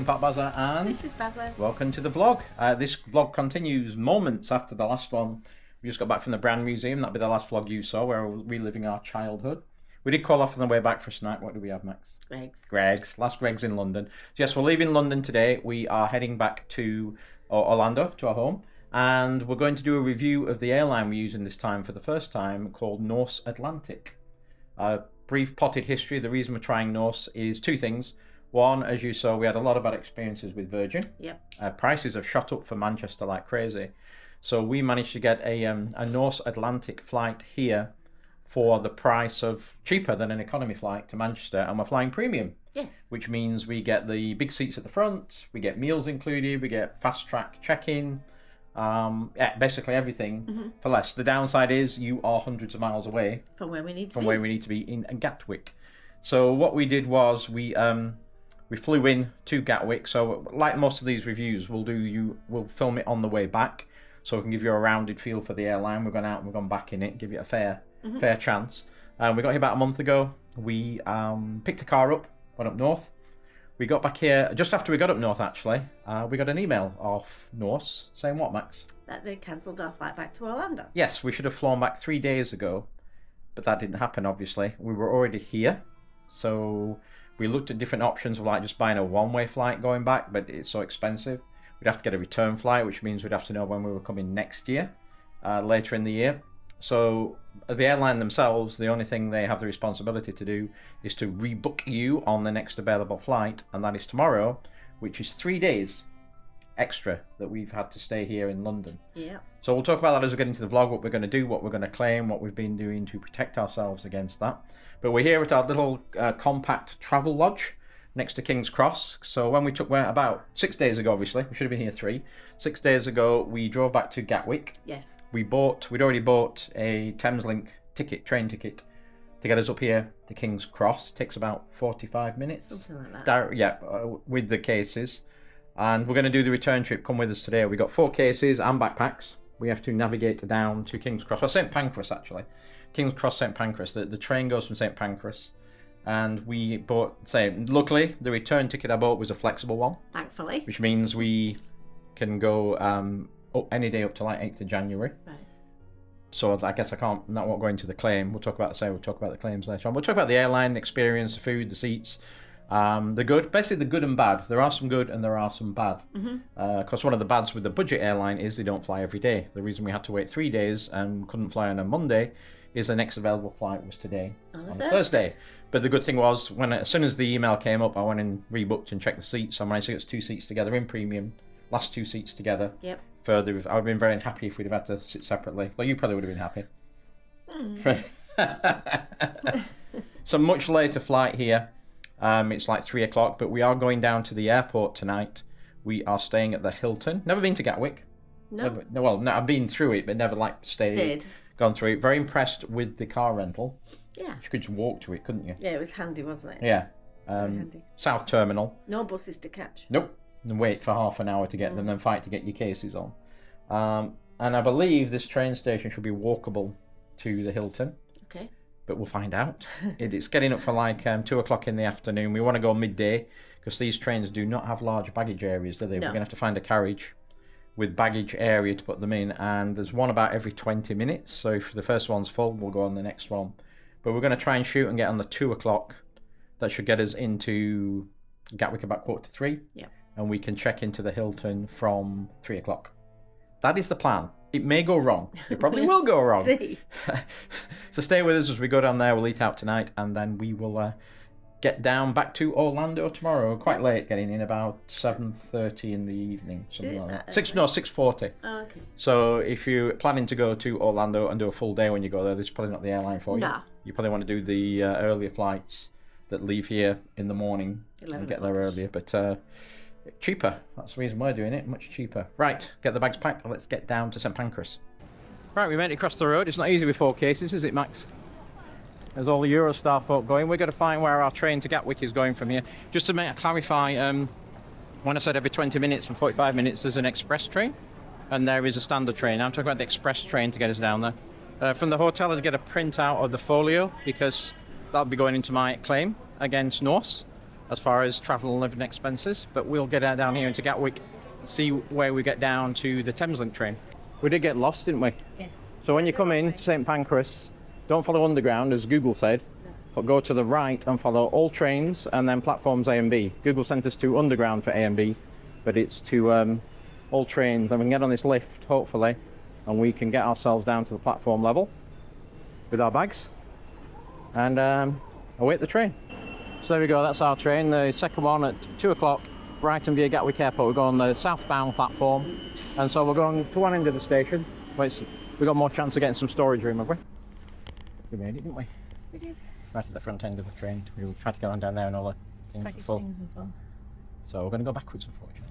Pat Bazza and this is Bazza. Welcome to the vlog. This vlog continues moments after the last one. We just got back from the Brand Museum. That'll be the last vlog you saw, where we're reliving our childhood. We did call off on the way back for a snack. What do we have, Max? Greg's. Last Greg's in London. So yes, we're leaving London today. We are heading back to Orlando, to our home. And we're going to do a review of the airline we're using this time for the first time, called Norse Atlantic. Brief potted history. The reason we're trying Norse is two things. One, as you saw, we had a lot of bad experiences with Virgin. Yep. Prices have shot up for Manchester like crazy. So we managed to get a Norse Atlantic flight here for the price of cheaper than an economy flight to Manchester, and we're flying premium. Yes. Which means we get the big seats at the front, we get meals included, we get fast track check-in, basically everything for less. The downside is you are hundreds of miles away from where we need to be in Gatwick. So what we did was we flew in to Gatwick. So like most of these reviews, we'll film it on the way back, so we can give you a rounded feel for the airline. We've gone out and we've gone back in it, give you a fair chance. We got here about a month ago. We picked a car up, went up north. We got back here just after we got up north. Actually, we got an email off Norse saying what, Max? That they cancelled our flight back to Orlando. Yes, we should have flown back 3 days ago, but that didn't happen. Obviously, we were already here, so we looked at different options of like just buying a one-way flight going back, but it's so expensive. We'd have to get a return flight, which means we'd have to know when we were coming next year, later in the year. So the airline themselves, the only thing they have the responsibility to do is to rebook you on the next available flight, and that is tomorrow, which is 3 days extra that we've had to stay here in London. Yeah. So we'll talk about that as we get into the vlog, what we're going to do, what we're going to claim, what we've been doing to protect ourselves against that. But we're here at our little compact travel lodge next to King's Cross. So when we went about 6 days ago, obviously, we should have been here 3. 6 days ago, we drove back to Gatwick. Yes. We'd already bought a Thameslink train ticket to get us up here to King's Cross. Takes about 45 minutes. Something like that. With the cases. And we're going to do the return trip. Come with us today. We got 4 cases and backpacks. We have to navigate down to King's Cross. Well, St Pancras, actually. King's Cross, St Pancras. The train goes from St Pancras. And we luckily, the return ticket I bought was a flexible one. Thankfully. Which means we can go up any day up to like 8th of January. Right. So I guess I won't go into the claim. We'll talk about the claims later on. We'll talk about the airline, the experience, the food, the seats. The good and bad. There are some good and there are some bad. Because one of the bads with the budget airline is they don't fly every day. The reason we had to wait 3 days and couldn't fly on a Monday is the next available flight was today on a Thursday. But the good thing was, as soon as the email came up, I went and rebooked and checked the seats. So I managed to get 2 seats together in premium, last 2 seats together. Yep. Further, I would have been very unhappy if we'd have had to sit separately. Well, you probably would have been happy. So much later flight here. It's like 3 o'clock, but we are going down to the airport tonight. We are staying at the Hilton. Never been to Gatwick. No. No, I've been through it, but never stayed. Gone through it. Very impressed with the car rental. Yeah. You could just walk to it, couldn't you? Yeah, it was handy, wasn't it? Yeah. Handy. South Terminal. No buses to catch. Nope. And wait for half an hour to get them, then fight to get your cases on. And I believe this train station should be walkable to the Hilton. Okay. But we'll find out. It's getting up for like 2 o'clock in the afternoon. We want to go midday because these trains do not have large baggage areas, do they? No. We're going to have to find a carriage with baggage area to put them in, and there's one about every 20 minutes. So if the first one's full, we'll go on the next one. But we're going to try and shoot and get on the 2 o'clock. That should get us into Gatwick about 2:45. Yeah. And we can check into the Hilton from 3 o'clock. That is the plan. It may go wrong. It probably will go wrong. So stay with us as we go down there. We'll eat out tonight, and then we will get down back to Orlando tomorrow. Quite late, getting in about 7:30 in the evening, something like that. 6:40. Oh, okay. So if you're planning to go to Orlando and do a full day when you go there, this is probably not the airline for you. No. You probably want to do the earlier flights that leave here in the morning and get there earlier. But cheaper. That's the reason we're doing it. Much cheaper. Right, get the bags packed and let's get down to St Pancras. Right, we made it across the road. It's not easy with 4 cases, is it, Max? There's all the Eurostar folk going. We're going to find where our train to Gatwick is going from here. Just to clarify, when I said every 20 minutes and 45 minutes, there's an express train. And there is a standard train. I'm talking about the express train to get us down there. From the hotel, I'd get a print out of the folio because that'll be going into my claim against Norse. as far as travel and living expenses, but we'll get down here into Gatwick, see where we get down to the Thameslink train. We did get lost, didn't we? Yes. So when you come in to St Pancras, don't follow underground as Google said, but go to the right and follow all trains and then platforms A and B. Google sent us to underground for A and B, but it's to all trains, and we can get on this lift hopefully, and we can get ourselves down to the platform level with our bags and await the train. So there we go, that's our train, the second one at 2 o'clock, Brighton via Gatwick Airport. We're going on the southbound platform, and so we're going to one end of the station. We've got more chance of getting some storage room, have we? We made it, didn't we? We did. Right at the front end of the train. We tried to go on down there and all the things were full. So we're going to go backwards, unfortunately.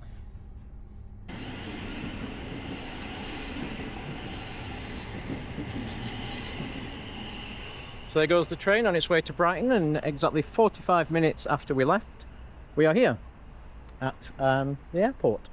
So there goes the train on its way to Brighton, and exactly 45 minutes after we left, we are here at the airport.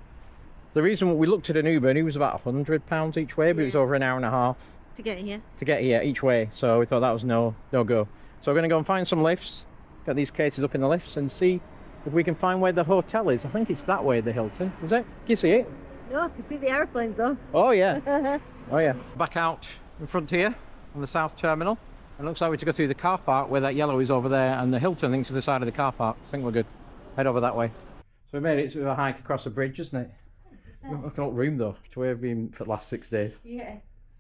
The reason we looked at an Uber, and it was about £100 each way, but it was over an hour and a half. To get here? To get here each way, so we thought that was no go. So we're going to go and find some lifts, get these cases up in the lifts and see if we can find where the hotel is. I think it's that way, the Hilton. Is it? Can you see it? No, I can see the aeroplanes though. Oh yeah. Oh yeah. Back out in front here on the south terminal. It looks like we have to go through the car park where that yellow is over there, and the Hilton links to the side of the car park. I think we're good. Head over that way. So we made it to a hike across the bridge, isn't it? Look at room though, to where we've been for the last 6 days. Yeah.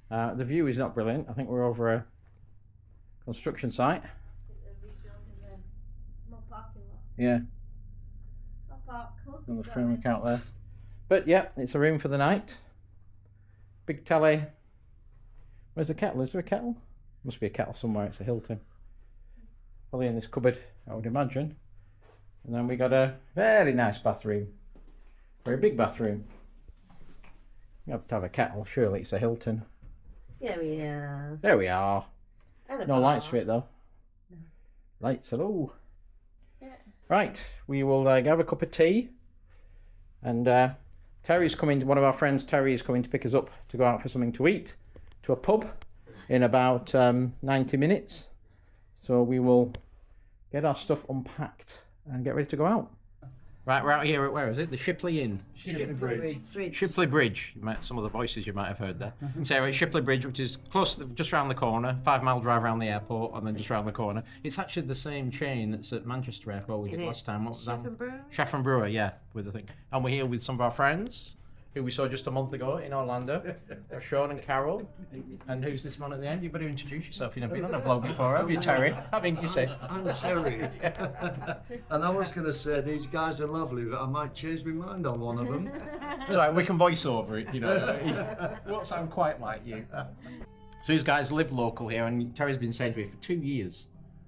The view is not brilliant. I think we're over a construction site. Yeah. On the framework out there. But yeah, it's a room for the night. Big telly. Where's the kettle? Is there a kettle? Must be a kettle somewhere. It's a Hilton. Probably in this cupboard, I would imagine. And then we got a very nice bathroom. Very big bathroom. You have to have a kettle, surely it's a Hilton. There we are. There we are. No lights for it though. No. Lights, hello. Yeah. Right, we will have a cup of tea. And Terry's coming, one of our friends, Terry, is coming to pick us up to go out for something to eat. To a pub in about 90 minutes. So we will get our stuff unpacked and get ready to go out. Right, we're out here at, where is it? The Shipley Inn. Shipley Bridge. Shipley Bridge. Some of the voices you might have heard there. So we're at Shipley Bridge, which is close, just around the corner, 5 mile drive around the airport, and then just around the corner. It's actually the same chain that's at Manchester Airport we did last time. What was that? Chef and Brewer, yeah, with the thing. And we're here with some of our friends who we saw just a month ago in Orlando. Sean and Carol. And who's this one at the end? You better introduce yourself. You've never been on a vlog before, have you, Terry? I mean, you say. I'm Terry. And I was going to say, these guys are lovely, but I might change my mind on one of them. Sorry, we can voice over it, you know. It won't sound quite like you. So these guys live local here, and Terry's been saying to me for 2 years,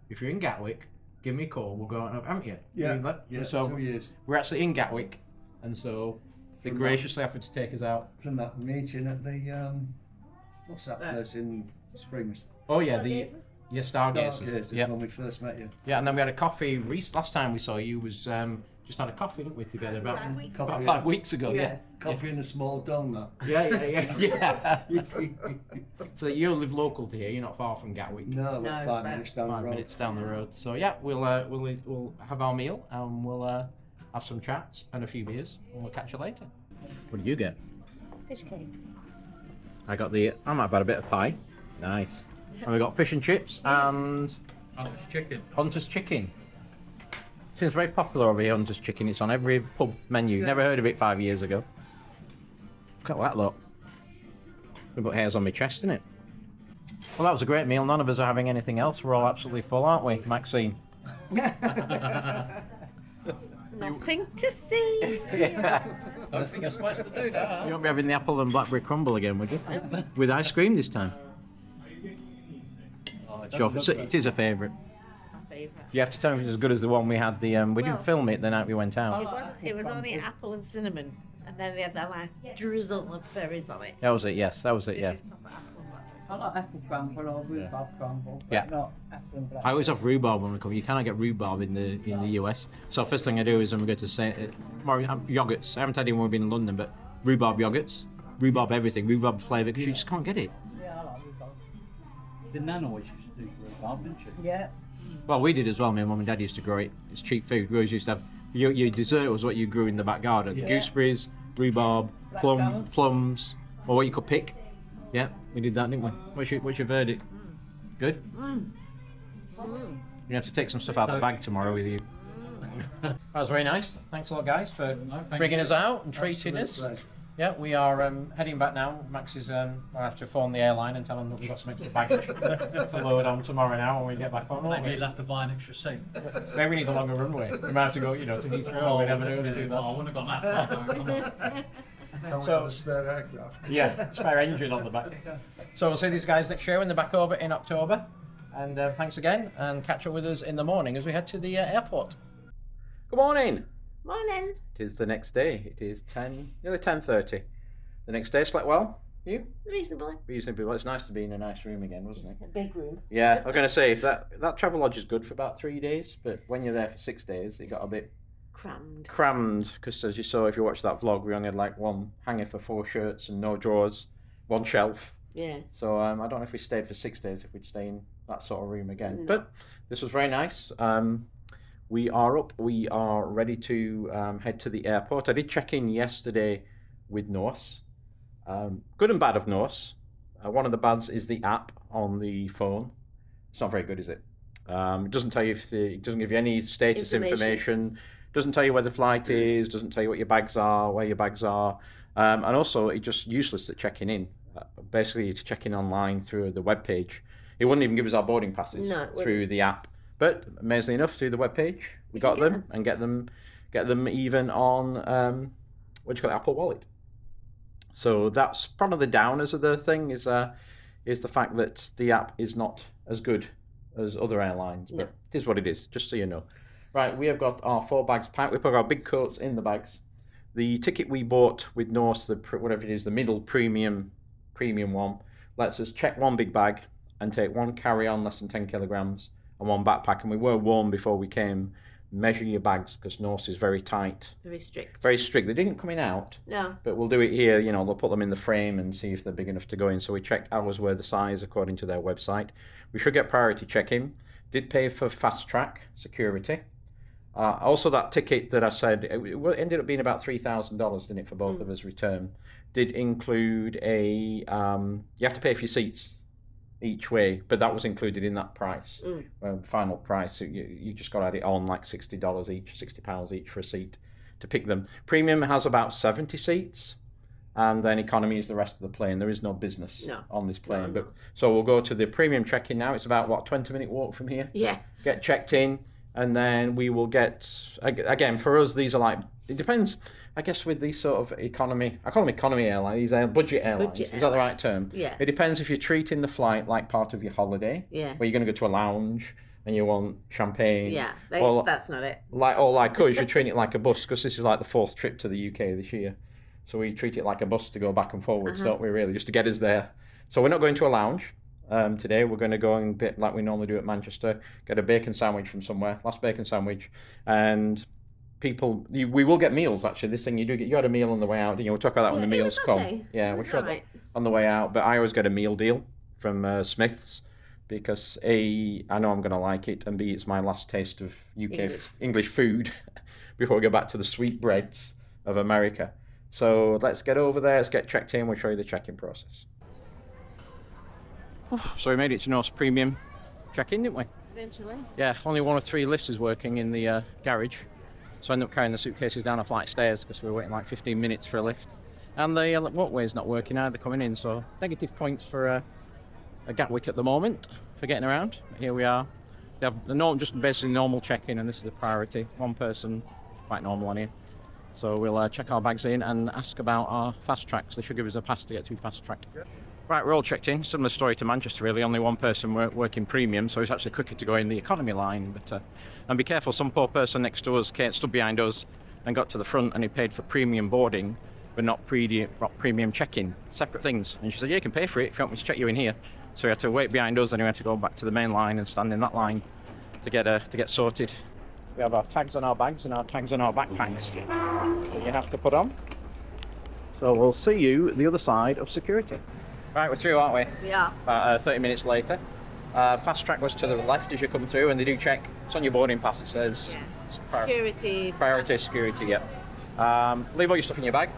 if you're in Gatwick, give me a call, we'll go out and have, haven't you? Yeah, so 2 years. We're actually in Gatwick, and so they graciously offered to take us out. From that meeting at the, what's that place in Spring? Oh yeah, the Stargazers. Yeah, when we first met you. Yeah, and then we had a coffee. Last time we saw you was just had a coffee, didn't we, together about 5 weeks ago. Yeah. Coffee in a small donut. Yeah. So you live local to here. You're not far from Gatwick. No, 5 minutes down the road. 5 minutes down the road. So yeah, we'll have our meal and we'll have some chats and a few beers, and we'll catch you later. What did you get? Fish cake. I might have had a bit of pie. Nice. And we got fish and chips and Hunter's chicken. Seems very popular over here, Hunter's chicken. It's on every pub menu. Yeah. Never heard of it 5 years ago. Look at that, look. I've got hairs on my chest, innit? Well, that was a great meal. None of us are having anything else. We're all absolutely full, aren't we, Maxine? Nothing to see. Yeah. I don't think I'm supposed to do that. You won't be having the apple and blackberry crumble again, would you? With ice cream this time. Sure, it is a favourite. You have to tell me if it's as good as the one we had. We didn't film it the night we went out. It was only apple and cinnamon, and then they had that like drizzle of berries on it. That was it. Yes, that was it. Yeah. I like apple crumble or rhubarb crumble, but not apple and black. I always have rhubarb when we come. You cannot get rhubarb in the US. So first thing I do is when we go to say yogurts. I haven't had any when we've been in London, but rhubarb yogurts, rhubarb everything, rhubarb flavour, because you just can't get it. Yeah, I like rhubarb. The Nan always used to do rhubarb, didn't she? Yeah. Well, we did as well. My mum and dad used to grow it. It's cheap food. We always used to have your dessert was what you grew in the back garden. Yeah. Gooseberries, rhubarb, plums, or what you could pick. Yeah, we did that, didn't we? What's your verdict? Good? You have to take some stuff out of the bag tomorrow with you. That was very nice. Thanks a lot, guys, for bringing us out and treating us. Yeah, we are heading back now. Max is, I'll have to phone the airline and tell them that we've got some extra baggage to load on tomorrow now when we get back on. Maybe you'll have to buy an extra seat. Maybe we need a longer runway. We might have to go, to Heathrow. We never know to do that. I wouldn't have gone that far. So, a spare aircraft. Yeah, spare engine on the back. So we'll see these guys next year when they're back over in October. And thanks again, and catch up with us in the morning as we head to the airport. Good morning. Morning. It is the next day. It is nearly 10:30. The next day, slept well? You? Reasonably. Reasonably well. It's nice to be in a nice room again, wasn't it? A big room. Yeah, I was going to say, if that Travelodge is good for about 3 days, but when you're there for 6 days, it got a bit crammed, because as you saw, if you watched that vlog, we only had like one hanger for 4 shirts and no drawers, one shelf. Yeah. So I don't know if we stayed for 6 days, if we'd stay in that sort of room again. No. But this was very nice. We are up. We are ready to head to the airport. I did check in yesterday with Norse. Good and bad of Norse. One of the bads is the app on the phone. It's not very good, is it? It doesn't tell you it doesn't give you any status information. Doesn't tell you where the flight is. Doesn't tell you what your bags are, where your bags are, and also it's just useless at checking in. Basically, to check in online through the web page. It wouldn't even give us our boarding passes through the app. But amazingly enough, through the web page, we got them and get them even on Apple Wallet. So that's probably the downers of the thing is the fact that the app is not as good as other airlines. But it is what it is, just so you know. Right, we have got our 4 bags packed. We put our big coats in the bags. The ticket we bought with Norse, whatever it is, the middle premium one, lets us check 1 big bag and take 1 carry-on less than 10 kilograms and 1 backpack. And we were warned before we came, measure your bags, because Norse is very tight. Very strict. Very strict. They didn't come in out. No. But we'll do it here. They'll put them in the frame and see if they're big enough to go in. So we checked ours were the size according to their website. We should get priority check-in. Did pay for fast track security. Also, that ticket that I said, it ended up being about $3,000, didn't it, for both of us return. Did include you have to pay for your seats each way, but that was included in that price. Final price. So you just got to add it on like $60 each, £60 each for a seat to pick them. Premium has about 70 seats, and then economy is the rest of the plane. There is no business on this plane. But so we'll go to the premium check-in now. It's about 20-minute walk from here. Yeah. Get checked in, and then we will get again for us. These are like, it depends. I guess with these sort of economy, I call them economy airlines, these are budget airlines. Is that the right term? Yeah. It depends if you're treating the flight like part of your holiday. Yeah. Where you're going to go to a lounge and you want champagne. Yeah, that's not it. Like us, you're treating it like a bus, because this is like the 4th trip to the UK this year. So we treat it like a bus to go back and forwards, don't we, really, just to get us there. So we're not going to a lounge today. We're going to go and get, like we normally do at Manchester, get a bacon sandwich from somewhere, last bacon sandwich, and we will get meals, actually. This thing you do get, you had a meal on the way out. We'll talk about that when the meals come. Yeah, we'll try that on the way out. But I always get a meal deal from Smith's, because A, I know I'm going to like it, and B, it's my last taste of UK English food before we go back to the sweetbreads of America. So let's get over there, let's get checked in, we'll show you the check-in process. So we made it to Norse Premium check-in, didn't we? Eventually. Yeah, only 1 of 3 lifts is working in the garage. So I ended up carrying the suitcases down a flight of stairs because we were waiting like 15 minutes for a lift. And the walkway's not working either coming in, so negative points for a Gatwick at the moment for getting around. Here we are. They have just basically normal check-in, and this is the priority. 1 person, quite normal on here. So we'll check our bags in and ask about our fast tracks. They should give us a pass to get through fast track. Right, we're all checked in. Similar story to Manchester, really. Only 1 person working premium, so it's actually quicker to go in the economy line. But and be careful, some poor person next to us stood behind us and got to the front, and he paid for premium boarding, but not premium check-in. Separate things. And she said, yeah, you can pay for it if you want me to check you in here. So he had to wait behind us, and he had to go back to the main line and stand in that line to get sorted. We have our tags on our bags and our tags on our backpacks that you have to put on. So we'll see you the other side of security. Right, we're through, aren't we? We are. About 30 minutes later. Fast track was to the left as you come through, and they do check. It's on your boarding pass. It says Security. priority security. Yeah. Leave all your stuff in your bag.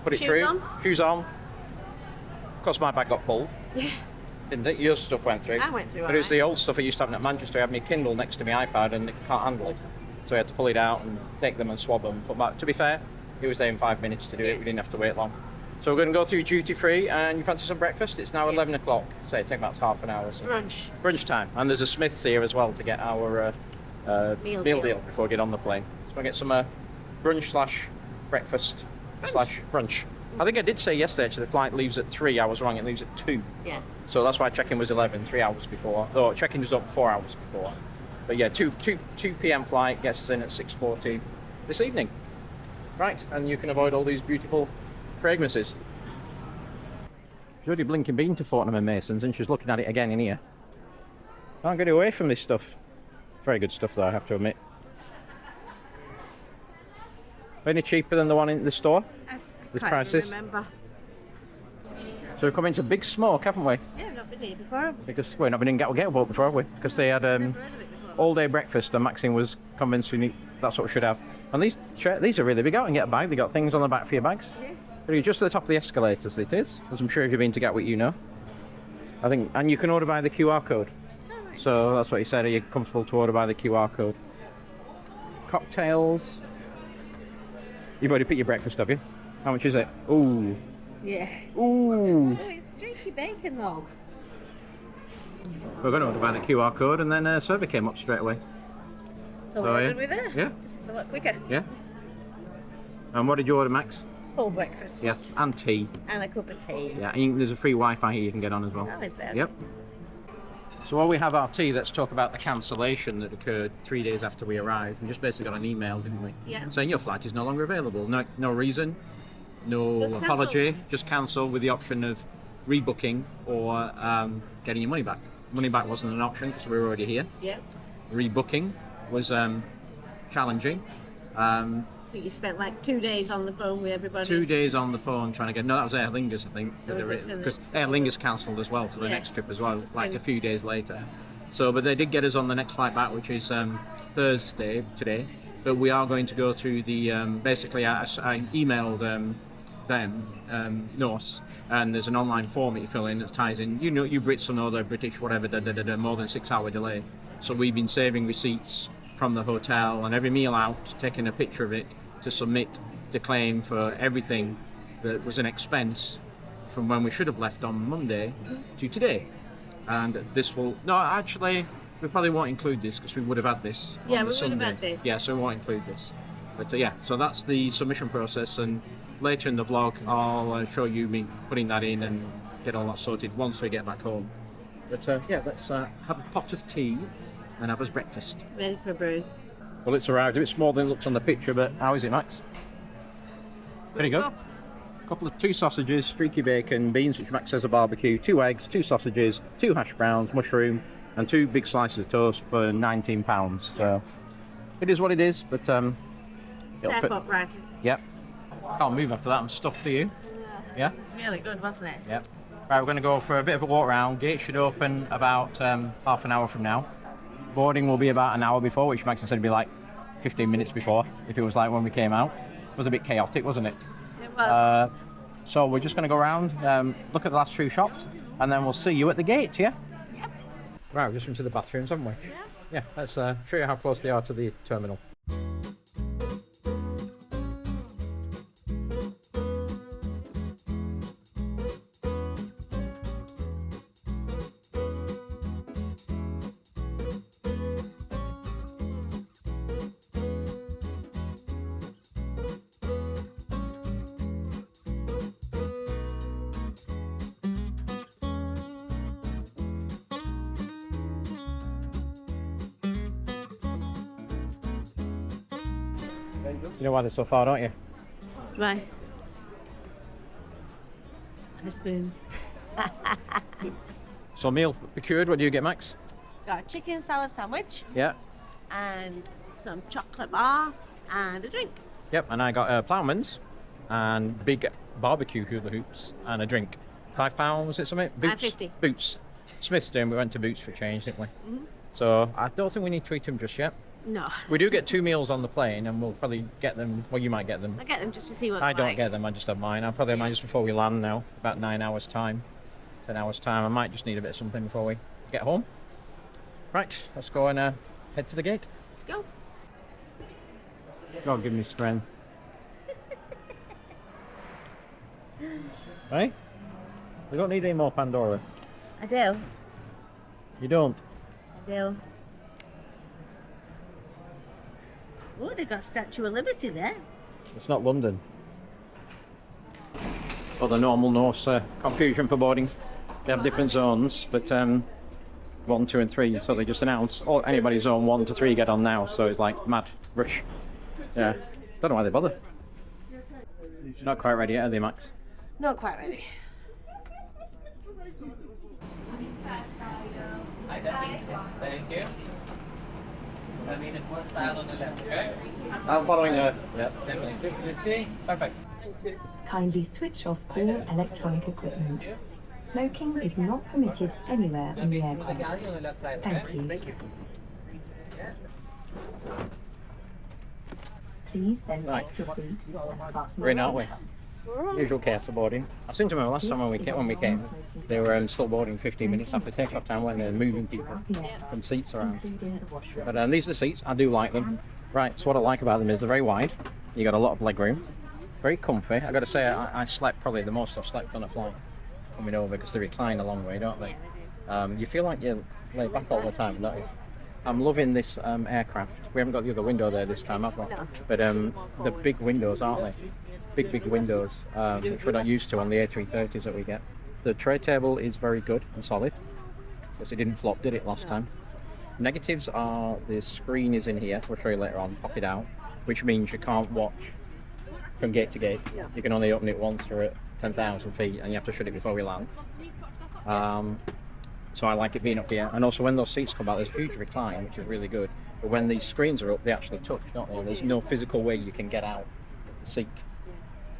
Put it Shoes through. on? Shoes on. Of course, my bag got pulled. Yeah. Didn't it? Your stuff went through. I went through. But it was the old stuff I used to have at Manchester. I had my Kindle next to my iPad, and it can't handle it. So I had to pull it out and take them and swab them. But to be fair, it was there in 5 minutes to do it. We didn't have to wait long. So we're going to go through duty free, and you fancy some breakfast? It's now 11 o'clock. So it takes about half an hour. So. Brunch time. And there's a Smith's here as well to get our meal deal before we get on the plane. So we'll get some brunch / breakfast / brunch. I think I did say yesterday actually the flight leaves at 3. I was wrong, it leaves at 2. Yeah. So that's why check-in was 11, 3 hours before. Though check-in was up 4 hours before. But yeah, 2 p.m. flight gets us in at 6:40 this evening. Right, and you can avoid all these beautiful fragrances. She's already blinking been to Fortnum and Mason's, and she's looking at it again in here. Can't get away from this stuff. Very good stuff though, I have to admit. Any cheaper than the one in the store? This prices. Remember. So we've come into Big Smoke, haven't we? Yeah, I've not been here before. Because we've not been in Gatwick before, have we? Because they had all-day breakfast, and Maxine was convinced that's what we should have. And these are really big. Out and get a bag. They got things on the back for your bags. Yeah. But you're just at the top of the escalators. It is, as I'm sure if you've been to Gatwick, you know. I think, and you can order by the QR code. Oh, right. So that's what he said. Are you comfortable to order by the QR code? Cocktails. You've already picked your breakfast, have you? How much is it? Ooh. Yeah. Ooh. Oh, it's streaky bacon though. We're going to order by the QR code, and then a server came up straight away. So we're good with it? Yeah. It's a lot quicker. Yeah. And what did you order, Max? Full breakfast. Yeah, and tea. And a cup of tea. Yeah, and there's a free Wi-Fi here you can get on as well. Oh, is there? Yep. So while we have our tea, let's talk about the cancellation that occurred 3 days after we arrived. We just basically got an email, didn't we? Yeah. Saying your flight is no longer available. No reason, no Just apology, cancel. just cancel with the option of rebooking or getting your money back. Money back wasn't an option because we were already here. Yeah. Rebooking was challenging. I think you spent like 2 days on the phone with everybody. 2 days on the phone trying to get... No, that was Aer Lingus, I think. Because Aer Lingus cancelled as well for the next trip as well, like a few days later. So, but they did get us on the next flight back, which is Thursday, today. But we are going to go through the... basically, I emailed them, Norse, and there's an online form that you fill in that ties in... You know, you Brits will know the British, whatever, more than 6 hour delay. So we've been saving receipts from the hotel and every meal out, taking a picture of it, to submit the claim for everything that was an expense from when we should have left on Monday to today. And this will... No, actually, we probably won't include this because we would have had this on the Sunday. Would have had this. Yeah, so we won't include this. But yeah, so that's the submission process, and later in the vlog I'll show you me putting that in and get all that sorted once we get back home. But yeah, let's have a pot of tea and have us breakfast. Ready for a brew. Well, it's arrived. A bit smaller than it looks on the picture, but how is it, Max? Very good. Two sausages, streaky bacon, beans, which Max says are barbecue, 2 eggs, 2 sausages, 2 hash browns, mushroom, and 2 big slices of toast for £19. So it is what it is, but it'll fit. Airport prices. Yep. Can't move after that. I'm stuffed for you. Yeah. It's really good, wasn't it? Yep. Right, we're going to go for a bit of a walk around. Gate should open about half an hour from now. Boarding will be about an hour before, which Max said would be like 15 minutes before, if it was like when we came out. It was a bit chaotic, wasn't it? It was. So we're just going to go around, look at the last few shops, and then we'll see you at the gate, yeah? Yep. Right, we've just been to the bathrooms, haven't we? Yeah. Yeah, let's show you how close they are to the terminal. You know why they're so far, don't you? Right. And the spoons. So meal procured, what do you get, Max? Got a chicken salad sandwich Yeah. and some chocolate bar and a drink. Yep, and I got Ploughman's and big barbecue hula hoops and a drink. £5, was it something? Boots. £5.50. Boots. Smithston, we went to Boots for change, didn't we? Mm-hmm. So I don't think we need to eat them just yet. No. We do get 2 meals on the plane, and we'll probably get them. Well, you might get them. I get them just to see what I it's don't like. get them. I just have mine. I'll probably have mine just before we land now. About 9 hours time, 10 hours time. I might just need a bit of something before we get home. Right, let's go and head to the gate. Let's go. God, give me strength. Right? We don't need any more Pandora. I do. You don't. I do. Oh, they got Statue of Liberty there. It's not London. For the normal Norse confusion for boarding. They have different zones, but 1, 2 and 3, so they just announce anybody's zone 1 to 3 get on now, so it's like mad rush. Yeah. Don't know why they bother. Not quite ready yet, are they, Max? Not quite ready. Thank you. I mean, it's one style on the left, okay? I'm following her. Yeah. Definitely. See? Perfect. Kindly switch off all electronic equipment. Smoking is not permitted anywhere on the aircraft. Thank you. Please then Right. take your seat and fasten We're in, your aren't we? seatbelt. Usual care for boarding. I seem to remember last time when we came, they were still boarding 15 minutes after takeoff time when they're moving people from seats around. Including the washroom. But these are the seats. I do like them. Right, so what I like about them is they're very wide. You got a lot of leg room. Very comfy. I got to say, I slept probably the most I've slept on a flight coming over because they recline a long way, don't they? You feel like you're laid back all the time, don't you? I'm loving this aircraft. We haven't got the other window there this time, have we? No. But the big windows, aren't they? Big windows, which we're not used to on the A330s that we get. The tray table is very good and solid, because it didn't flop, did it, last time? Negatives are the screen is in here, we'll show you later on, pop it out, which means you can't watch from gate to gate. Yeah. You can only open it once for 10,000 feet, and you have to shut it before we land. So I like it being up here, and also when those seats come out, there's a huge recline, which is really good. But when these screens are up, they actually touch, don't they? There's no physical way you can get out of the seat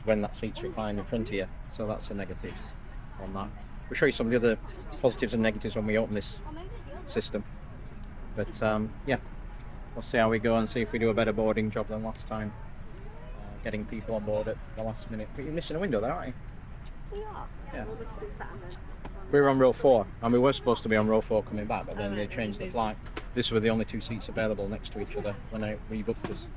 when that seat's reclined in front of you. So that's the negatives on that. We'll show you some of the other positives and negatives when we open this system. But yeah, we'll see how we go and see if we do a better boarding job than last time. Getting people on board at the last minute. But you're missing a window there, aren't you? We are. Yeah. We'll just be sat on there. We were on row 4, and we were supposed to be on row 4 coming back, but then they changed the flight. These were the only 2 seats available next to each other when I rebooked us.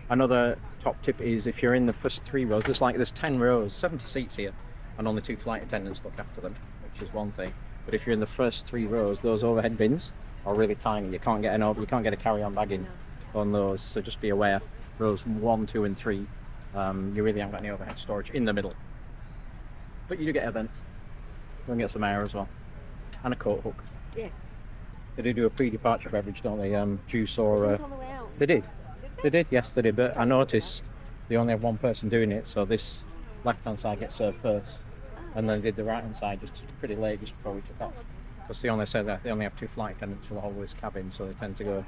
Another top tip is if you're in the first 3 rows, there's 10 rows, 70 seats here, and only 2 flight attendants look after them, which is one thing. But if you're in the first 3 rows, those overhead bins are really tiny. You can't get a carry-on bag in on those, so just be aware. Rows 1, 2, and 3, you really haven't got any overhead storage in the middle. But you do get air vents. You can get some air as well, and a coat hook. Yeah. They do a pre-departure beverage, don't they? Juice or It's on the way out. they did. They did, yes, they did. But I noticed they only have one person doing it, so this left-hand side gets served first, and then they did the right-hand side just pretty late, just before we took off. Because they only said that they only have 2 flight attendants for the whole of this cabin, so they tend to go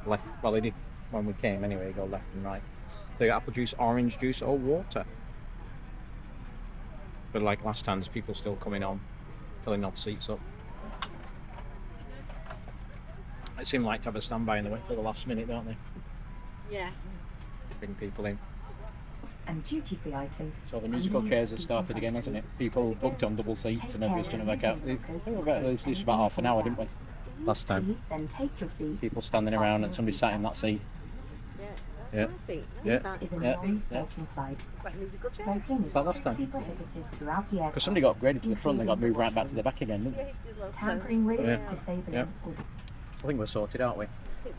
left. Well, they did when we came anyway. Go left and right. They got apple juice, orange juice, or water. But like last time, there's people still coming on, filling odd seats up. It seemed like to have a standby and they wait till the last minute, don't they? Yeah. Bring people in. And duty-free items. So the musical chairs have started again, hasn't it? People booked on double seats and everybody's trying to back out. We were at least about half an hour, didn't we? Last time. Please then take your seat. People standing around and somebody sat in that seat. Yeah. Yeah. That's nice seat. Yeah. That. Is a Yeah. non-smoking flight. It's like musical chairs. Smoking Was that last time? strictly prohibited throughout the aircraft. Because somebody got upgraded to the front, they got moved right back to the back again, didn't Yeah, they? it did last time. Tampering with, Yeah. disabling, Yeah. or I think we're sorted, aren't we?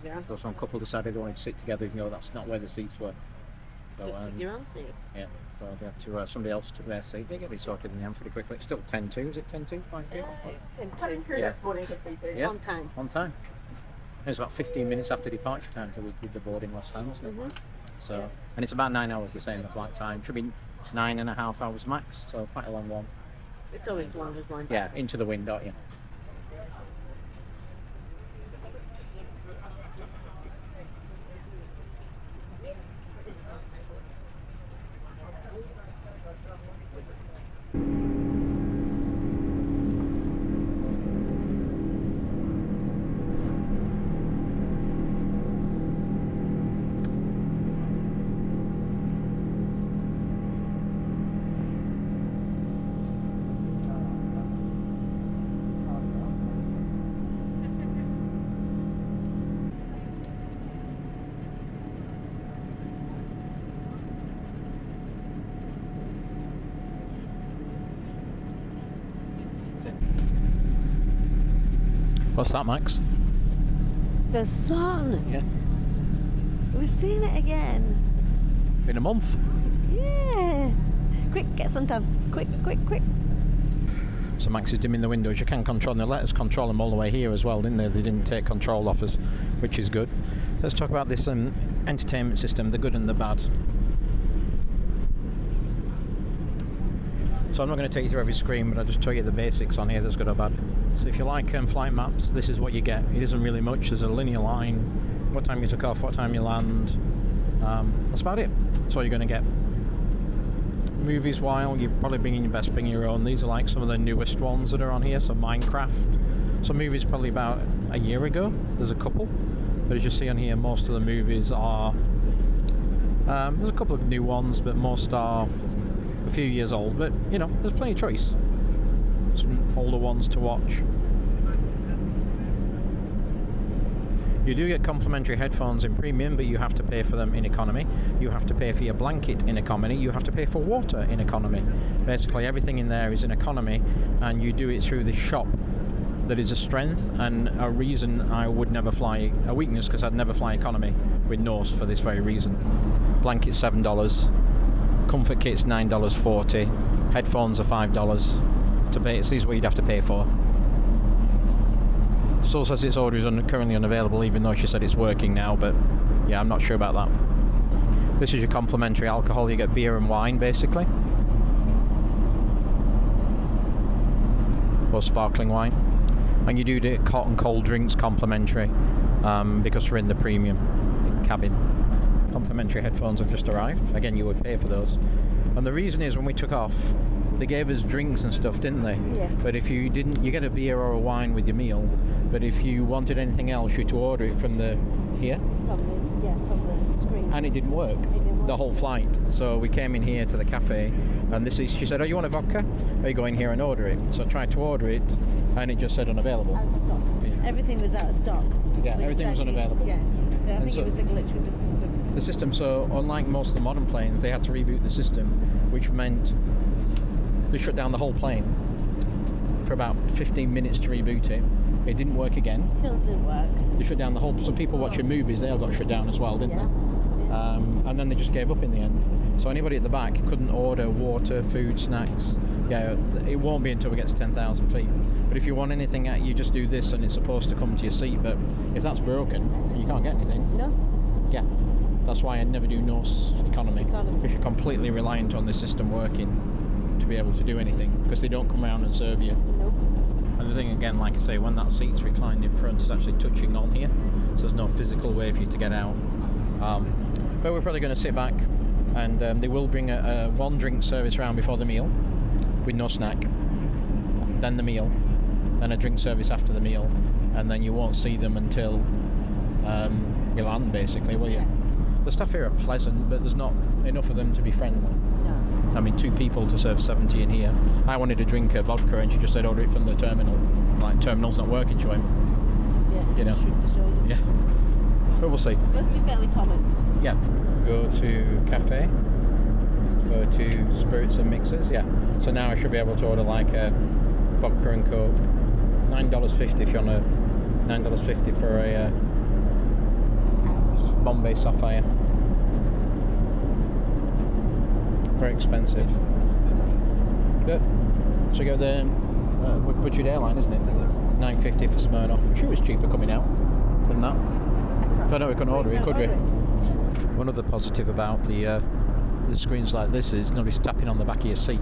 Yeah. There was one couple decided they wanted to sit together, even though that's not where the seats were. So, Just pick your own seat. yeah, so they had to, somebody else took their seat. They get it sorted in the end pretty quickly. It's still 10-2, is it 10-2? 5-2? It's 10 Yeah. Yeah. On time. On time. It was about 15 minutes after departure time till we did the boarding last time, wasn't it? So, and it's about 9 hours the same, the flight time. Should be 9.5 hours max, so quite a long one. It's always long as one. Yeah, into the wind, don't you? What's that, Max? The sun. Yeah. We've seen it again. Been a month. Yeah. Quick, get suntan. Quick. So Max is dimming the windows. You can control them. They let us control them all the way here as well, didn't they? They didn't take control off us, which is good. Let's talk about this entertainment system, the good and the bad. So I'm not going to take you through every screen, but I'll just tell you the basics on here that's good or bad. So if you like flight maps, this is what you get. It isn't really much. There's a linear line, what time you took off, what time you land. That's about it. That's all you're going to get. Movies, while you're probably bringing your own. These are like some of the newest ones that are on here. So Minecraft. Some movies probably about a year ago. There's a couple. But as you see on here, most of the movies are... there's a couple of new ones, but most are a few years old. But, you know, there's plenty of choice. Some older ones to watch. You do get complimentary headphones in premium, but you have to pay for them in economy. You have to pay for your blanket in economy. You have to pay for water in economy. Basically, everything in there is in economy, and you do it through this shop that is a strength and a reason I would never fly, a weakness, because I'd never fly economy with Norse for this very reason. Blanket's $7, comfort kit's $9.40, headphones are $5 to pay. These are what you'd have to pay for. Still says its order is currently unavailable, even though she said it's working now, but yeah, I'm not sure about that. This is your complimentary alcohol. You get beer and wine, basically. Or sparkling wine. And you do get hot and cold drinks complimentary, because we're in the premium cabin. Complimentary headphones have just arrived. Again, you would pay for those. And the reason is, when we took off, they gave us drinks and stuff, didn't they? Yes. But if you didn't, you get a beer or a wine with your meal. But if you wanted anything else, you had to order it from the From the screen. and it didn't work. The whole flight. So we came in here to the cafe, and she said, "Oh, you want a vodka? Or you go in here and order it?" So I tried to order it, and it just said unavailable. Out of stock. Yeah. Everything was out of stock. Yeah, everything was unavailable. Yeah. I think so- it was a glitch with the system. The system, so unlike most of the modern planes, they had to reboot the system, which meant they shut down the whole plane for about 15 minutes to reboot it. It didn't work again. Still didn't work. They shut down the whole... So people watching movies, they all got shut down as well, didn't they? And then they just gave up in the end. So anybody at the back couldn't order water, food, snacks. Yeah, it won't be until we get to 10,000 feet. But if you want anything, you just do this, and it's supposed to come to your seat. But if that's broken, you can't get anything. No. Yeah. That's why I never do Norse economy. Because you're completely reliant on the system working to be able to do anything, because they don't come around and serve you. Nope. And the thing again, like I say, when that seat's reclined in front, it's actually touching on here, so there's no physical way for you to get out. But we're probably going to sit back, and they will bring a one drink service round before the meal with no snack, then the meal, then a drink service after the meal, and then you won't see them until you land, basically, will you? The staff here are pleasant, but there's not enough of them to be friendly. No. I mean, 2 people to serve 70 in here. I wanted to drink a vodka, and she just said order it from the terminal. Like, terminal's not working, show him. Yeah. You know. Shoot the shoulders. Yeah. But we'll see. It must be fairly common. Yeah. Go to cafe. Go to spirits and mixers. Yeah. So now I should be able to order like a vodka and coke. $9.50 if you want a $9.50 for a Bombay Sapphire. Very expensive. But so you go the budget airline, isn't it? $9.50 for Smirnoff. I'm sure it was cheaper coming out than that. But no, we couldn't order it, could we? One other positive about the screens like this is nobody's tapping on the back of your seat,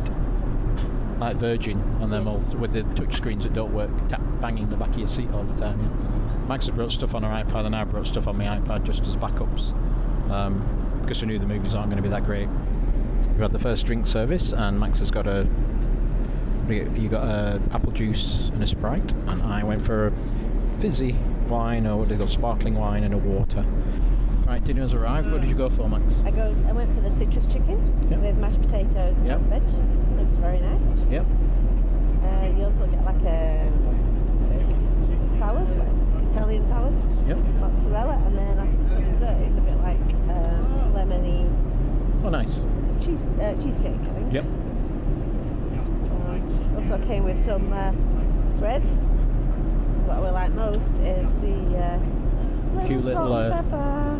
like Virgin and them all with the touch screens that don't work, banging the back of your seat all the time. Yeah. Max has brought stuff on her iPad, and I brought stuff on my iPad just as backups, because we knew the movies aren't going to be that great. We've had the first drink service, and Max has got you got a apple juice and a Sprite, and I went for a fizzy wine, or what do they call, sparkling wine, and a water. Right, dinner's arrived. What did you go for, Max? I went for the citrus chicken with mashed potatoes and veg. Looks very nice, actually. Yep. You also get like a salad, like Italian salad. Yep. Mozzarella, and then I think for dessert it's a bit like lemony. Oh, nice. Cheesecake, I think. Yep. Also came with some bread. what we like most is the Cute little, salt and pepper.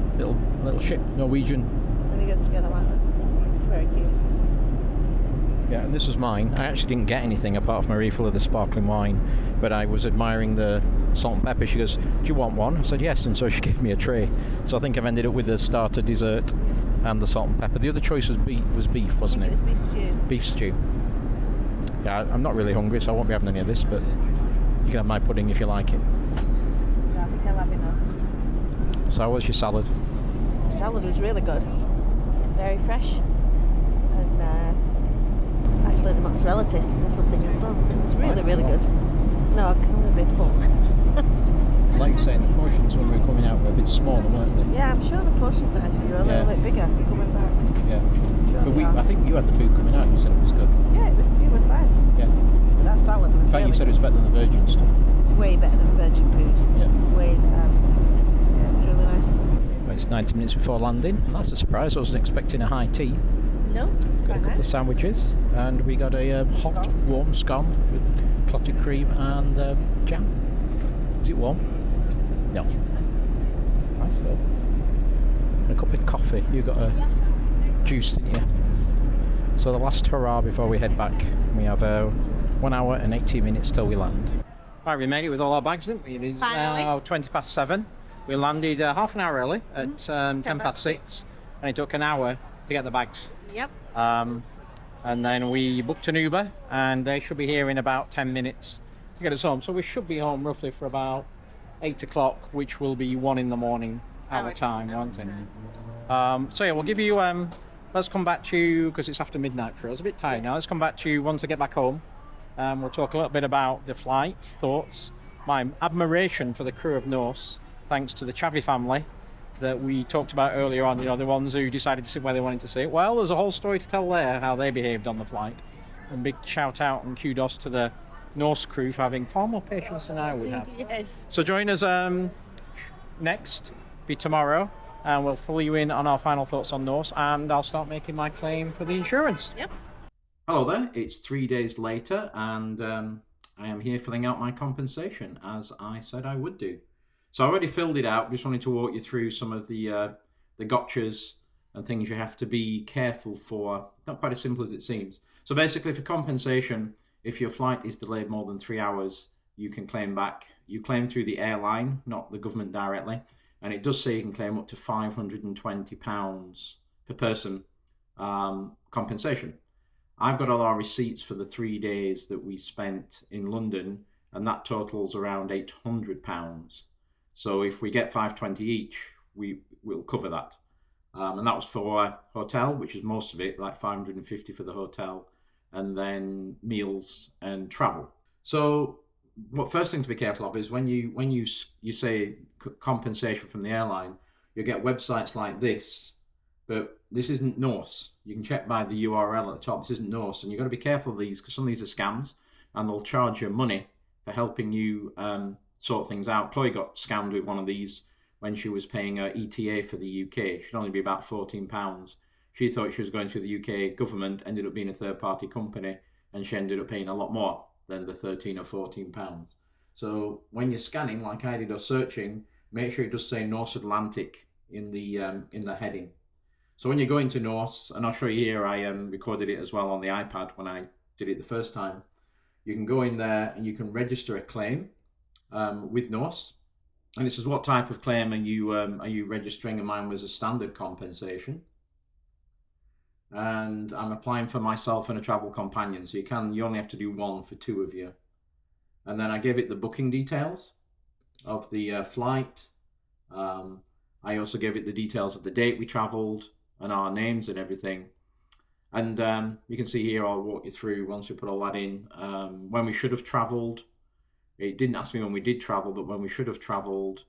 little ship, Norwegian. And it goes together like that. It's very cute. Yeah, and this was mine. I actually didn't get anything apart from a refill of the sparkling wine, but I was admiring the salt and pepper. She goes, "Do you want one?" I said yes, and so she gave me a tray. So I think I've ended up with the starter, dessert, and the salt and pepper. The other choice was beef, wasn't It it? was beef stew. Beef stew. Yeah, I'm not really hungry, so I won't be having any of this, but you can have my pudding if you like it. I think I'll have enough. So how was your salad? The salad was really good. Very fresh. And actually the mozzarella tasted or something as well. So it was really, really good. No, because I'm going to be full. Like you saying, the portions when we were coming out were a bit smaller, weren't they? Yeah, I'm sure the portion sizes are a little bit bigger coming back. Yeah. Sure But I think you had the food coming out, you said it was good. Yeah, it was fine. Yeah. But that salad was In fact, really you said it was better than the virgin stuff. It's way better than virgin food. Yeah. Way yeah, it's really nice. Well, it's 90 minutes before landing. That's a surprise. I wasn't expecting a high tea. No? Got a Quite couple of nice. sandwiches, and we got a hot, warm scone with clotted cream and jam. Is it warm? No. Nice though. And a cup of coffee. You got a juice, didn't you? So the last hurrah before we head back. We have 1 hour and 18 minutes till we land. Right, we made it with all our bags, didn't we? It is Finally. now 7:20. We landed half an hour early at 6:10, and it took an hour to get the bags. Yep. And then we booked an Uber, and they should be here in about 10 minutes to get us home. So we should be home roughly for about 8 o'clock, which will be 1 in the morning our time, won't it? So yeah, we'll give you, let's come back to you, because it's after midnight for us, a bit tired now. Let's come back to you once I get back home. We'll talk a little bit about the flight, thoughts, my admiration for the crew of Norse, thanks to the Chavi family that we talked about earlier on, you know, the ones who decided to sit where they wanted to sit. Well, there's a whole story to tell there, how they behaved on the flight. And big shout out and kudos to the Norse crew for having far more patience than I would have. Yes. So join us next, be tomorrow, and we'll fill you in on our final thoughts on Norse, and I'll start making my claim for the insurance. Yep. Hello there, it's 3 days later, and I am here filling out my compensation, as I said I would do. So I already filled it out, just wanted to walk you through some of the gotchas and things you have to be careful for. Not quite as simple as it seems. So basically for compensation, if your flight is delayed more than 3 hours, you can claim back. You claim through the airline, not the government directly. And it does say you can claim up to £520 per person compensation. I've got all our receipts for the 3 days that we spent in London, and that totals around £800. So if we get $520 each, we will cover that. And that was for a hotel, which is most of it, like $550 for the hotel, and then meals and travel. So what first thing to be careful of is when you say compensation from the airline, you get websites like this, but this isn't Norse. You can check by the URL at the top. This isn't Norse, and you've got to be careful of these, because some of these are scams, and they'll charge you money for helping you sort things out. Chloe got scammed with one of these when she was paying her ETA for the UK. It should only be about £14. She thought she was going to the UK government, ended up being a third-party company, and she ended up paying a lot more than the £13 or £14. So when you're scanning, like I did, or searching, make sure it does say Norse Atlantic in the heading. So when you go into Norse, and I'll show you here, I recorded it as well on the iPad when I did it the first time. You can go in there and you can register a claim with Norse, and it says what type of claim are you registering, and mine was a standard compensation, and I'm applying for myself and a travel companion, so you only have to do one for two of you. And then I gave it the booking details of the flight. I also gave it the details of the date we travelled and our names and everything. And you can see here, I'll walk you through once we put all that in, when we should have travelled. It didn't ask me when we did travel, but when we should have travelled,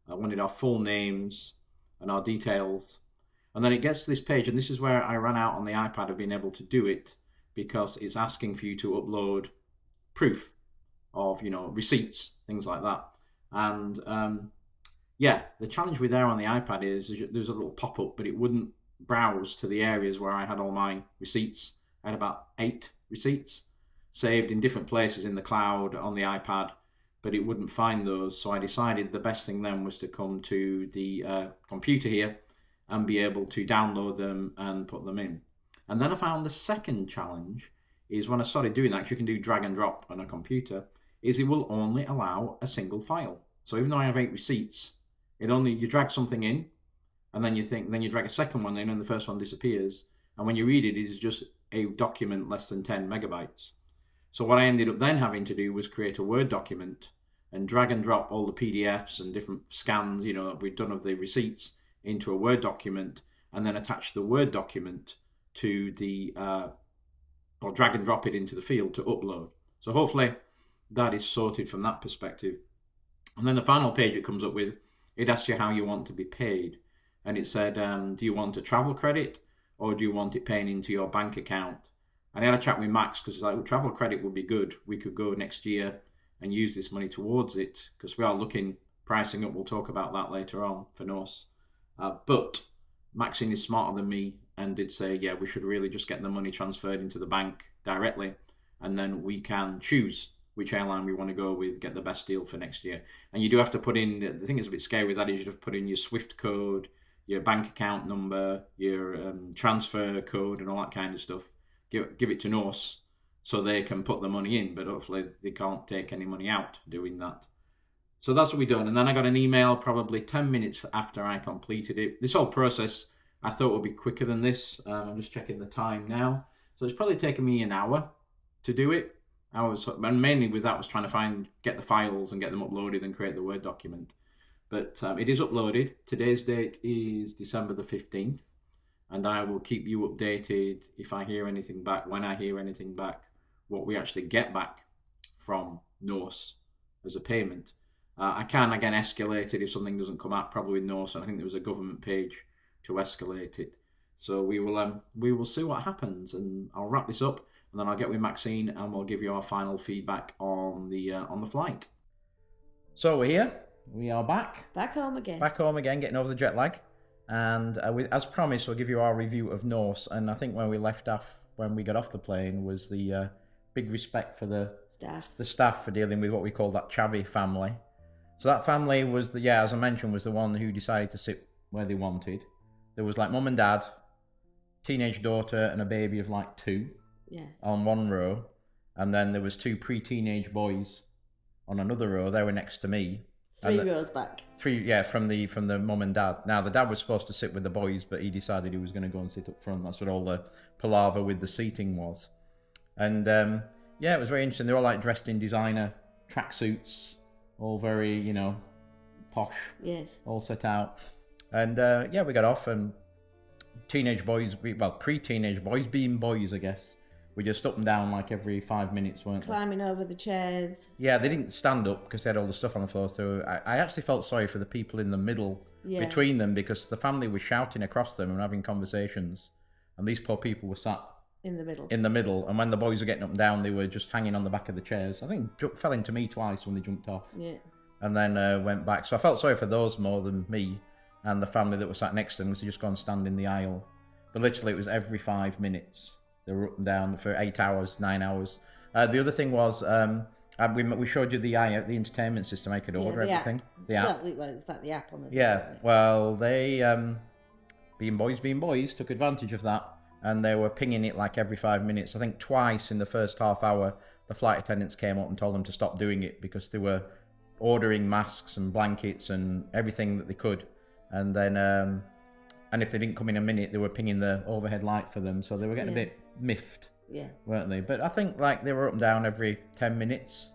I wanted our full names and our details. And then it gets to this page, and this is where I ran out on the iPad of being able to do it, because it's asking for you to upload proof of, receipts, things like that. And yeah, the challenge with there on the iPad is there's a little pop-up, but it wouldn't browse to the areas where I had all my receipts. I had about 8 receipts saved in different places in the cloud on the iPad, but it wouldn't find those. So I decided the best thing then was to come to the computer here and be able to download them and put them in. And then I found the second challenge is when I started doing that, you can do drag and drop on a computer, is it will only allow a single file. So even though I have 8 receipts, you drag something in, and then you drag a second one in, and the first one disappears. And when you read it, it is just a document less than 10 megabytes. So what I ended up then having to do was create a Word document and drag and drop all the PDFs and different scans, that we'd done of the receipts into a Word document, and then attach the Word document to or drag and drop it into the field to upload. So hopefully that is sorted from that perspective. And then the final page it comes up with, it asks you how you want to be paid. And it said, do you want a travel credit or do you want it paying into your bank account? And I had a chat with Max because well, travel credit would be good. We could go next year and use this money towards it because we are looking, pricing up. We'll talk about that later on for Norse. But Maxine is smarter than me and did say, yeah, we should really just get the money transferred into the bank directly, and then we can choose which airline we want to go with, get the best deal for next year. And you do have to put in, the thing that's a bit scary with that is you have to put in your SWIFT code, your bank account number, your transfer code and all that kind of stuff. Give it to Norse so they can put the money in, but hopefully they can't take any money out doing that. So that's what we done. And then I got an email probably 10 minutes after I completed it. This whole process I thought would be quicker than this. I'm just checking the time now. So it's probably taken me an hour to do it. And mainly with that was trying to get the files and get them uploaded and create the Word document. But it is uploaded. Today's date is December the 15th. And I will keep you updated if I hear anything back, when I hear anything back, what we actually get back from Norse as a payment. I can, again, escalate it if something doesn't come out, probably with Norse. And I think there was a government page to escalate it. So we will see what happens. And I'll wrap this up. And then I'll get with Maxine and we'll give you our final feedback on the flight. So we're here. We are back. Back home again. Back home again, getting over the jet lag. And as promised, we'll give you our review of Norse. And I think when we got off the plane was the big respect for the staff for dealing with what we call that Chavi family. So that family was as I mentioned, was the one who decided to sit where they wanted. There was like mum and dad, teenage daughter and a baby of like 2 on one row. And then there was 2 pre-teenage boys on another row. They were next to me. 3 rows back. 3, from the mum and dad. Now the dad was supposed to sit with the boys, but he decided he was going to go and sit up front. That's what all the palaver with the seating was. And it was very interesting. They're all like dressed in designer tracksuits, all very posh. Yes. All set out. And we got off, and pre-teenage boys being boys, I guess. We just up and down like every 5 minutes, weren't they? Climbing over the chairs. Yeah, they didn't stand up because they had all the stuff on the floor. So I actually felt sorry for the people in the middle between them because the family was shouting across them and having conversations. And these poor people were sat in the middle. And when the boys were getting up and down, they were just hanging on the back of the chairs. I think fell into me twice when they jumped off. Yeah. And then went back. So I felt sorry for those more than me and the family that was sat next to them because they just gone stand in the aisle. But literally it was every 5 minutes. They were up and down for 8 hours, 9 hours. The other thing was, we showed you the entertainment system. I could order everything. The app. Well, it's like the app on the phone, well, they, being boys, took advantage of that. And they were pinging it like every 5 minutes. I think twice in the first half hour, the flight attendants came up and told them to stop doing it because they were ordering masks and blankets and everything that they could. And then, and if they didn't come in a minute, they were pinging the overhead light for them. So they were getting a bit miffed, weren't they? But I think like they were up and down every 10 minutes.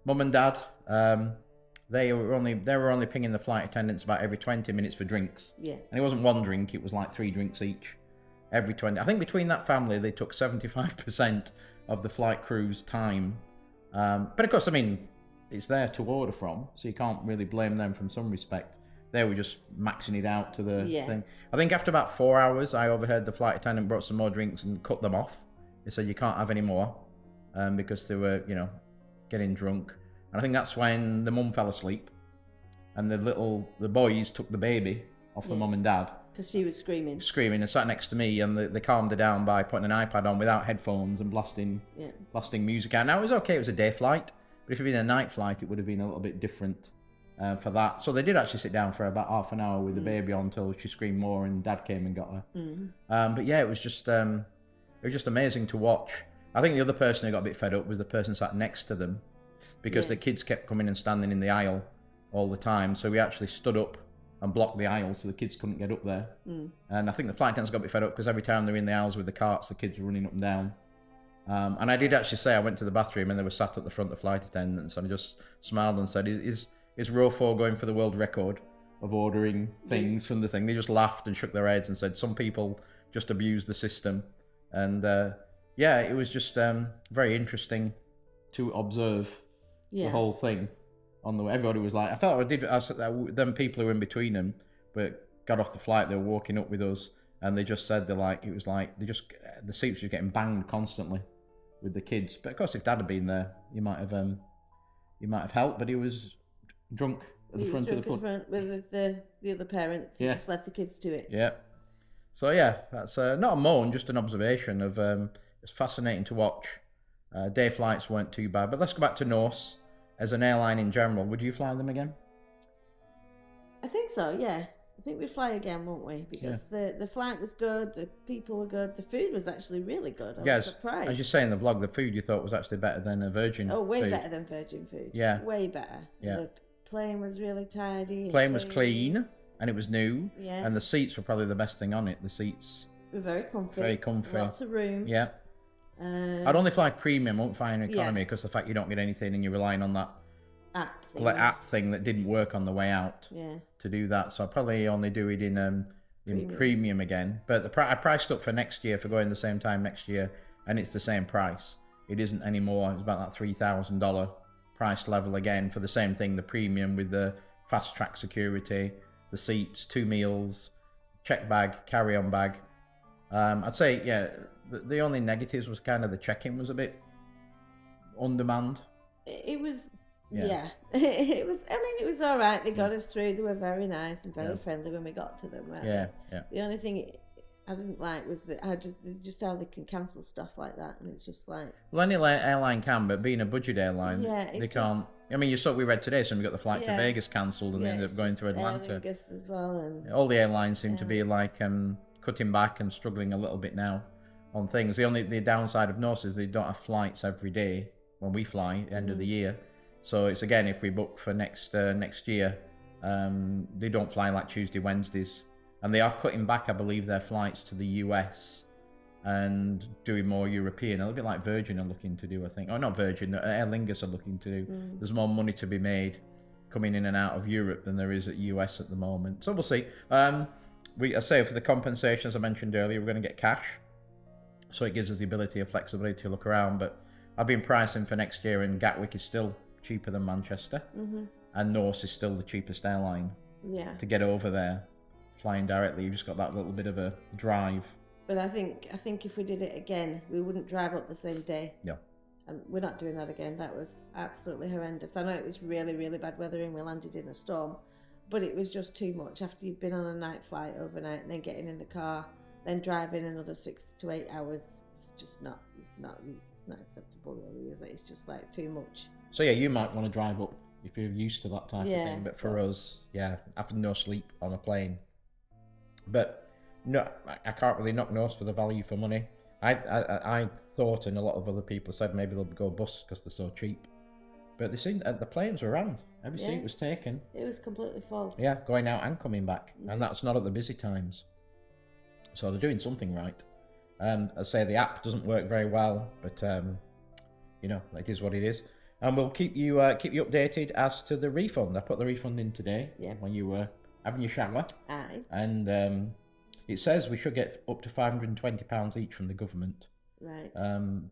Mum and dad, they were only pinging the flight attendants about every 20 minutes for drinks. Yeah. And it wasn't one drink; it was like 3 drinks each, every 20. I think between that family, they took 75% of the flight crew's time. But of course, I mean, it's there to order from, so you can't really blame them from some respect. They were just maxing it out to the thing. I think after about 4 hours, I overheard the flight attendant brought some more drinks and cut them off. They said you can't have any more because they were, getting drunk. And I think that's when the mum fell asleep and the boys took the baby off the mum and dad. Because she was screaming and sat next to me, and they calmed her down by putting an iPad on without headphones and blasting music out. Now it was okay, it was a day flight, But if it'd been a night flight, it would have been a little bit different for that. So they did actually sit down for about half an hour with the baby on until she screamed more and Dad came and got her. But yeah, it was just amazing to watch. I think the other person who got a bit fed up was the person sat next to them, because the kids kept coming and standing in the aisle all the time. So we actually stood up and blocked the aisle so the kids couldn't get up there. And I think the flight attendants got a bit fed up because every time they were in the aisles with the carts, the kids were running up and down. And I did actually say, I went to the bathroom and they were sat at the front, the flight attendants, and I just smiled and said, is row 4 going for the world record of ordering things from the thing? They just laughed and shook their heads and said, some people just abuse the system. And yeah, it was just very interesting to observe the whole thing. On the way, everybody was like, them people who were in between them, but got off the flight, they were walking up with us, and they just said the seats were getting banged constantly with the kids. But of course, if Dad had been there, he might have helped, but he was drunk at the front of the plane with the other parents. He just left the kids to it. Yeah. So yeah, that's not a moan, just an observation of it's fascinating to watch. Day flights weren't too bad, but let's go back to Norse. As an airline in general, would you fly them again? I think so, yeah. I think we'd fly again, won't we? Because the flight was good, the people were good, the food was actually really good. I was surprised. As you say in the vlog, the food you thought was actually better than a Virgin Oh, way food. better than Virgin food. Yeah. Way better. Yeah. The plane was really tidy. Plane was clean, and it was new. Yeah. And the seats were probably the best thing on it. The seats were very comfy. Very comfy. Lots of room. Yeah. I'd only fly premium, I won't fly in economy, because the fact you don't get anything and you're relying on that app thing that didn't work on the way out to do that. So I'll probably only do it in premium again. But I priced up for next year for going the same time next year, and it's the same price. It isn't anymore. It's about that $3,000 price level again for the same thing, the premium with the fast track security, the seats, 2 meals, check bag, carry-on bag. I'd say, the only negatives was kind of the check-in was a bit on demand. It was, it was. I mean, it was all right. They got us through. They were very nice and very friendly when we got to them. Yeah. The only thing I didn't like was that just how they can cancel stuff like that, and it's just like. Well, any airline can, but being a budget airline, they can't. I mean, we read today, so we got the flight to Vegas cancelled, and they ended up going to Atlanta. Vegas as well, and all the airlines seem to be like cutting back and struggling a little bit now on things. The downside of Norse is they don't have flights every day when we fly end of the year. So it's again, if we book for next year, they don't fly like Tuesday, Wednesdays, and they are cutting back, I believe, their flights to the US and doing more European. A little bit like Virgin are looking to do, I think. Oh, not Virgin, Aer Lingus are looking to do. There's more money to be made coming in and out of Europe than there is at US at the moment. So we'll see. I say for the compensations I mentioned earlier, we're going to get cash. So it gives us the ability of flexibility to look around. But I've been pricing for next year, and Gatwick is still cheaper than Manchester. And Norse is still the cheapest airline to get over there. Flying directly, you've just got that little bit of a drive. But I think if we did it again, we wouldn't drive up the same day. Yeah. And we're not doing that again. That was absolutely horrendous. I know it was really, really bad weather and we landed in a storm, but it was just too much. After you've been on a night flight overnight and then getting in the car, then driving another 6 to 8 hours, it's not acceptable really, is it? It's just like too much. So yeah, you might want to drive up if you're used to that type of thing. But for us, having no sleep on a plane. But no, I can't really knock Norse for the value for money. I thought, and a lot of other people said maybe they'll go bust because they're so cheap. But they seemed the planes were around. Every seat was taken. It was completely full. Yeah, going out and coming back, and that's not at the busy times. So they're doing something right. And I say the app doesn't work very well, but it is what it is. And we'll keep you updated as to the refund. I put the refund in today when you were having your shower. Aye. And it says we should get up to £520 each from the government. Right.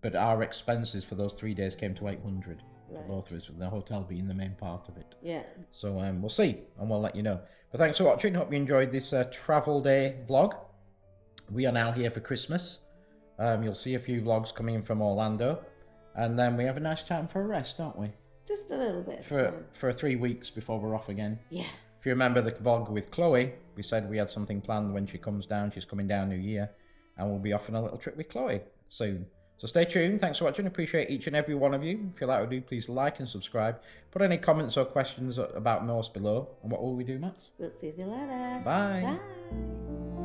But our expenses for those 3 days came to 800 for both of us, with the hotel being the main part of it. Yeah. So we'll see, and we'll let you know. But thanks for watching. Hope you enjoyed this travel day vlog. We are now here for Christmas. You'll see a few vlogs coming in from Orlando. And then we have a nice time for a rest, don't we? Just a little bit. For 3 weeks before we're off again. Yeah. If you remember the vlog with Chloe, we said we had something planned when she comes down. She's coming down New Year. And we'll be off on a little trip with Chloe soon. So stay tuned. Thanks for watching. Appreciate each and every one of you. If you like what we do, please like and subscribe. Put any comments or questions about Norse below. And what will we do, Max? We'll see you later. Bye. Bye.